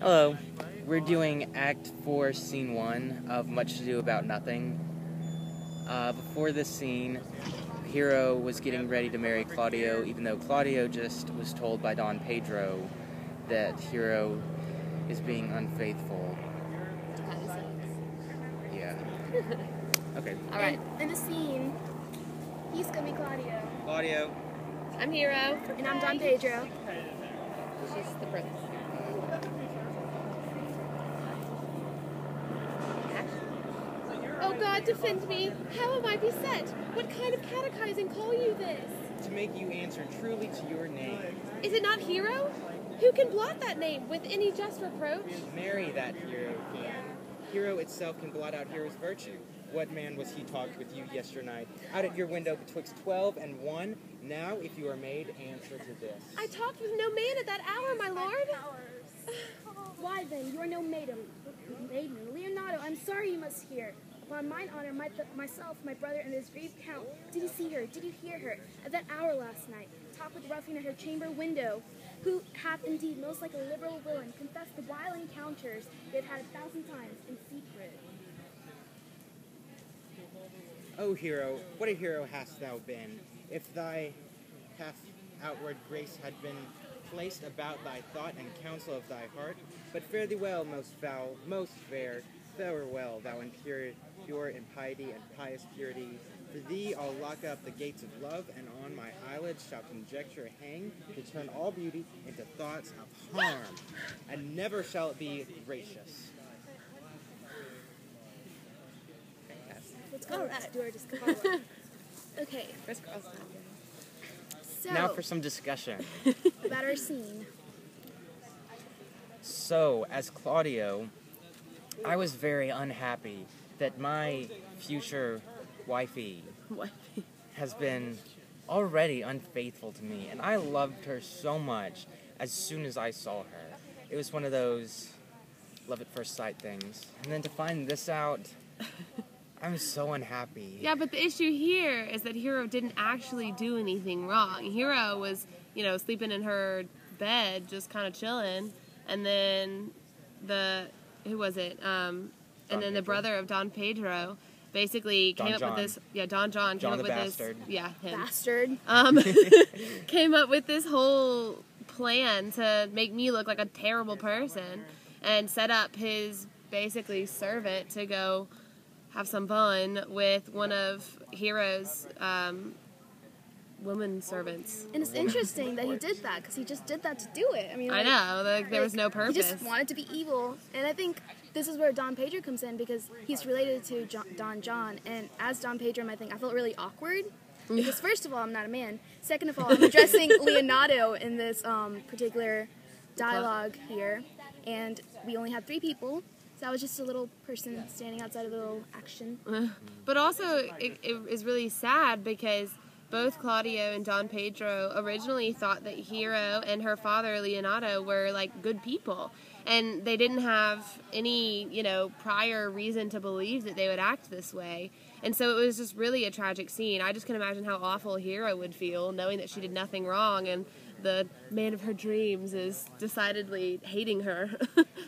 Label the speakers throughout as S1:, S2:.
S1: Hello. We're doing Act 4, Scene 1 of Much Ado About Nothing. Before this scene, Hero was getting ready to marry Claudio, even though Claudio just was told by Don Pedro that Hero is being unfaithful. Yeah. Okay.
S2: Alright. In the scene, he's gonna be Claudio.
S1: Claudio.
S3: I'm Hero.
S2: And I'm Don Pedro.
S3: She's the prince. Oh God, defend me! How am I beset? What kind of catechizing call you this?
S1: To make you answer truly to your name.
S3: Is it not Hero? Who can blot that name with any just reproach?
S1: Marry that Hero can. Hero itself can blot out Hero's virtue. What man was he talked with you yesternight? Out at your window betwixt 12 and 1. Now, if you are made, answer to this.
S3: I talked with no man at that hour, my lord.
S2: Why then, you are no maiden. Leonardo, I'm sorry you must hear. Upon mine honor, myself, my brother, and this brave count, did you see her, did you hear her, at that hour last night, talk with the ruffian at her chamber window, who hath indeed, most like a liberal villain, confessed the vile encounters they had 1,000 times in secret.
S1: O hero, what a hero hast thou been, if thy half outward grace had been placed about thy thought and counsel of thy heart. But fare thee well, most foul, most fair, farewell, thou in pure in piety and pious purity. For thee I'll lock up the gates of love, and on my eyelids shall conjecture hang, to turn all beauty into thoughts of harm, and never shall it be gracious.
S2: Let's go to Stewardess Carla. Okay. So,
S1: Now for some discussion.
S2: about our scene.
S1: So, as Claudio, I was very unhappy that my future wifey has been already unfaithful to me, and I loved her so much as soon as I saw her. It was one of those love at first sight things. And then to find this out, I'm so unhappy.
S3: Yeah, but the issue here is that Hero didn't actually do anything wrong. Hero was, sleeping in her bed, just kind of chilling, and then who was it? And then the brother of Don Pedro basically came up with this. Yeah, Don John came up with
S1: bastard.
S3: this. Yeah, him.
S2: Bastard.
S3: Came up with this whole plan to make me look like a terrible person, and set up his basically servant to go have some fun with one of Hero's woman servants.
S2: And it's interesting that he did that, because he just did that to do it. I mean,
S3: I know, there was no purpose.
S2: He just wanted to be evil. And I think this is where Don Pedro comes in, because he's related to Don John. And as Don Pedro, I felt really awkward. Because first of all, I'm not a man. Second of all, I'm addressing Leonardo in this particular dialogue here. And we only had 3 people. So I was just a little person standing outside of a little action.
S3: But also, it is really sad because both Claudio and Don Pedro originally thought that Hero and her father, Leonardo, were, good people. And they didn't have any, prior reason to believe that they would act this way. And so it was just really a tragic scene. I just can imagine how awful Hero would feel, knowing that she did nothing wrong and the man of her dreams is decidedly hating her.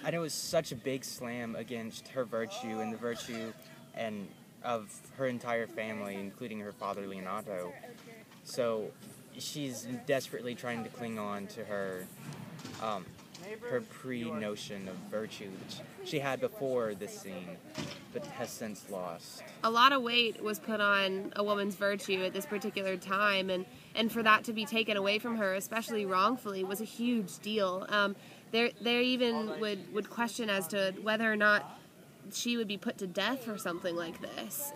S1: And it was such a big slam against her virtue and the virtue of her entire family, including her father, Leonardo. So she's desperately trying to cling on to her pre-notion of virtue, which she had before this scene, but has since lost.
S3: A lot of weight was put on a woman's virtue at this particular time, and for that to be taken away from her, especially wrongfully, was a huge deal. They even would question as to whether or not she would be put to death for something like this,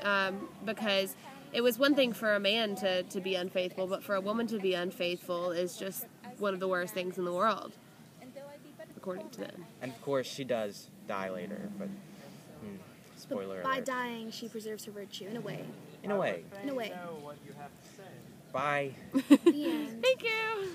S3: because it was one thing for a man to be unfaithful, but for a woman to be unfaithful is just one of the worst things in the world, according to them.
S1: And of course, she does die later, but spoiler
S2: By
S1: alert.
S2: dying, she preserves her virtue, in a way.
S1: In a way.
S2: In a way.
S1: Bye.
S2: The end.
S3: Thank you!